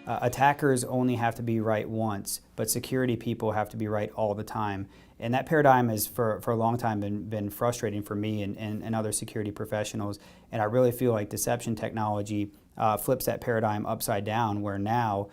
Attackers only have to be right once, but security people have to be right all the time. And that paradigm has for a long time been frustrating for me and other security professionals. And I really feel like deception technology flips that paradigm upside down, where now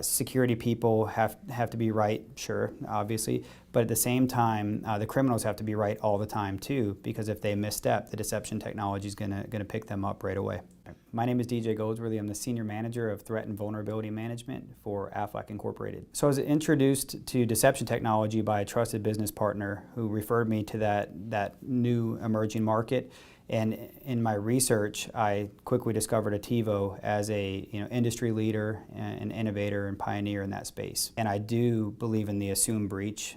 security people have to be right, sure, obviously, but at the same time, the criminals have to be right all the time too, because if they misstep, the deception technology is gonna pick them up right away. My name is DJ Goldsworthy. I'm the Senior Manager of Threat and Vulnerability Management for Aflac Incorporated. So I was introduced to deception technology by a trusted business partner who referred me to that new emerging market. And in my research, I quickly discovered Attivo as a industry leader, an innovator, and pioneer in that space. And I do believe in the assume breach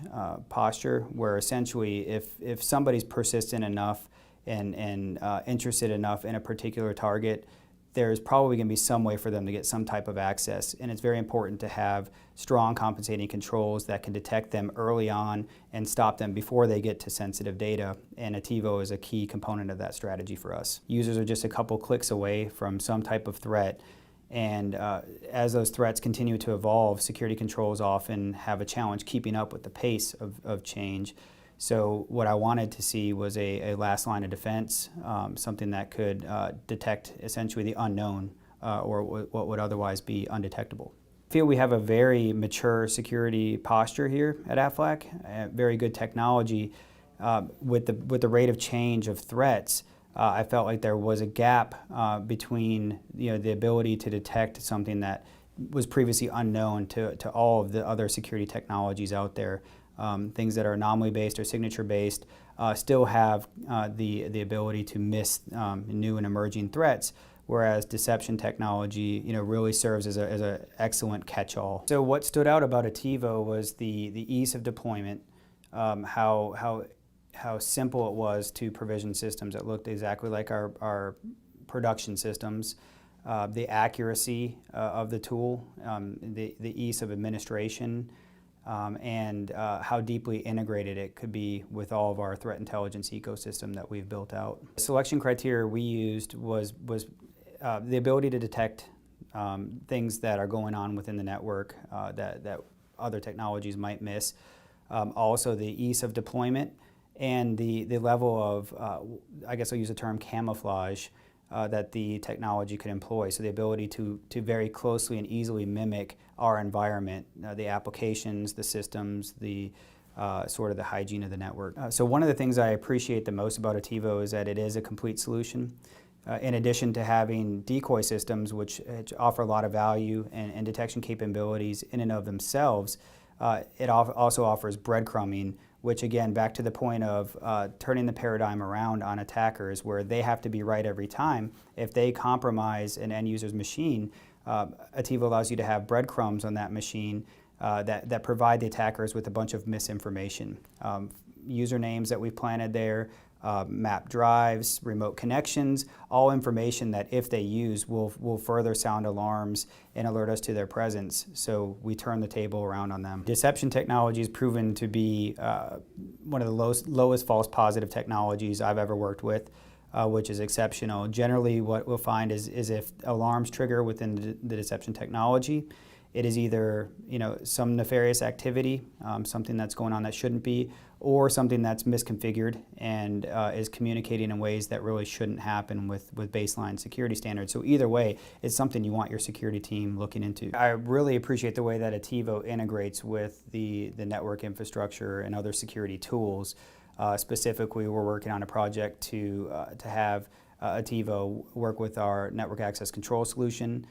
posture, where essentially if somebody's persistent enough and interested enough in a particular target, there's probably going to be some way for them to get some type of access. And it's very important to have strong compensating controls that can detect them early on and stop them before they get to sensitive data. And Attivo is a key component of that strategy for us. Users are just a couple clicks away from some type of threat. And as those threats continue to evolve, security controls often have a challenge keeping up with the pace of change. So what I wanted to see was a last line of defense, something that could detect essentially the unknown or what would otherwise be undetectable. I feel we have a very mature security posture here at Aflac, very good technology. With the rate of change of threats, I felt like there was a gap between the ability to detect something that was previously unknown to all of the other security technologies out there. Things that are anomaly-based or signature-based still have the ability to miss new and emerging threats, whereas deception technology really serves as an excellent catch-all. So what stood out about Attivo was the ease of deployment, how simple it was to provision systems. It looked exactly like our production systems. The accuracy of the tool, the ease of administration, and how deeply integrated it could be with all of our threat intelligence ecosystem that we've built out. The selection criteria we used was the ability to detect things that are going on within the network that other technologies might miss. Also the ease of deployment and the level of, I guess I'll use the term camouflage, that the technology could employ. So the ability to very closely and easily mimic our environment, the applications, the systems, the sort of the hygiene of the network. So one of the things I appreciate the most about Attivo is that it is a complete solution. In addition to having decoy systems, which offer a lot of value and detection capabilities in and of themselves, it also offers breadcrumbing, which again, back to the point of turning the paradigm around on attackers, where they have to be right every time. If they compromise an end user's machine, Attivo allows you to have breadcrumbs on that machine that provide the attackers with a bunch of misinformation. Usernames that we've planted there, map drives, remote connections, all information that if they use will further sound alarms and alert us to their presence, so we turn the table around on them. Deception technology is proven to be one of the lowest false positive technologies I've ever worked with, which is exceptional. Generally what we'll find is if alarms trigger within the deception technology, it is either some nefarious activity, something that's going on that shouldn't be, or something that's misconfigured and is communicating in ways that really shouldn't happen with baseline security standards. So either way, it's something you want your security team looking into. I really appreciate the way that Attivo integrates with the network infrastructure and other security tools. Specifically, we're working on a project to have Attivo work with our network access control solution,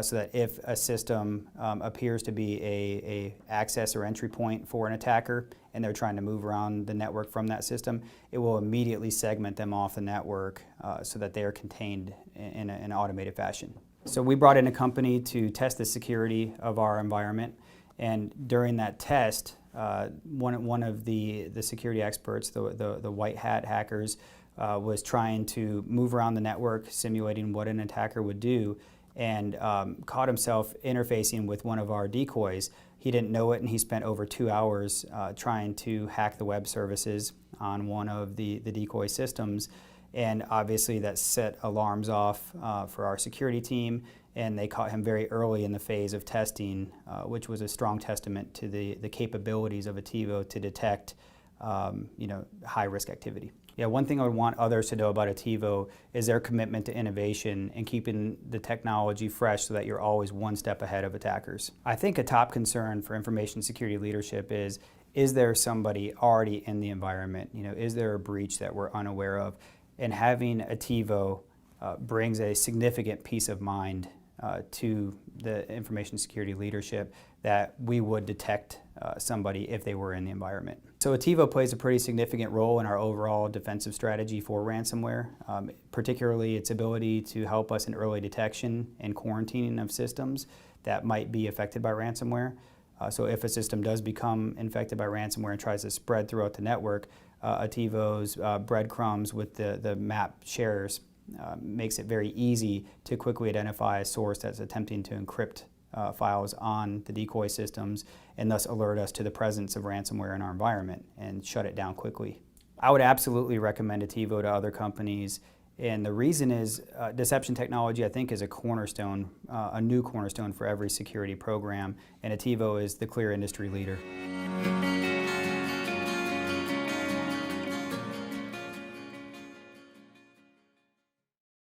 so that if a system appears to be a access or entry point for an attacker and they're trying to move around the network from that system, it will immediately segment them off the network so that they are contained in an automated fashion. So we brought in a company to test the security of our environment, and during that test, one of the security experts, the white hat hackers, was trying to move around the network, simulating what an attacker would do, and caught himself interfacing with one of our decoys. He didn't know it, and he spent over 2 hours trying to hack the web services on one of the decoy systems. And obviously that set alarms off for our security team, and they caught him very early in the phase of testing, which was a strong testament to the capabilities of Attivo to detect high-risk activity. Yeah, one thing I would want others to know about Attivo is their commitment to innovation and keeping the technology fresh so that you're always one step ahead of attackers. I think a top concern for information security leadership is there somebody already in the environment? Is there a breach that we're unaware of? And having Attivo brings a significant peace of mind to the information security leadership that we would detect somebody if they were in the environment. So Attivo plays a pretty significant role in our overall defensive strategy for ransomware, particularly its ability to help us in early detection and quarantining of systems that might be affected by ransomware. So if a system does become infected by ransomware and tries to spread throughout the network, Attivo's breadcrumbs with the map shares makes it very easy to quickly identify a source that's attempting to encrypt files on the decoy systems and thus alert us to the presence of ransomware in our environment and shut it down quickly. I would absolutely recommend Attivo to other companies, and the reason is deception technology, I think, is a cornerstone, a new cornerstone for every security program, and Attivo is the clear industry leader.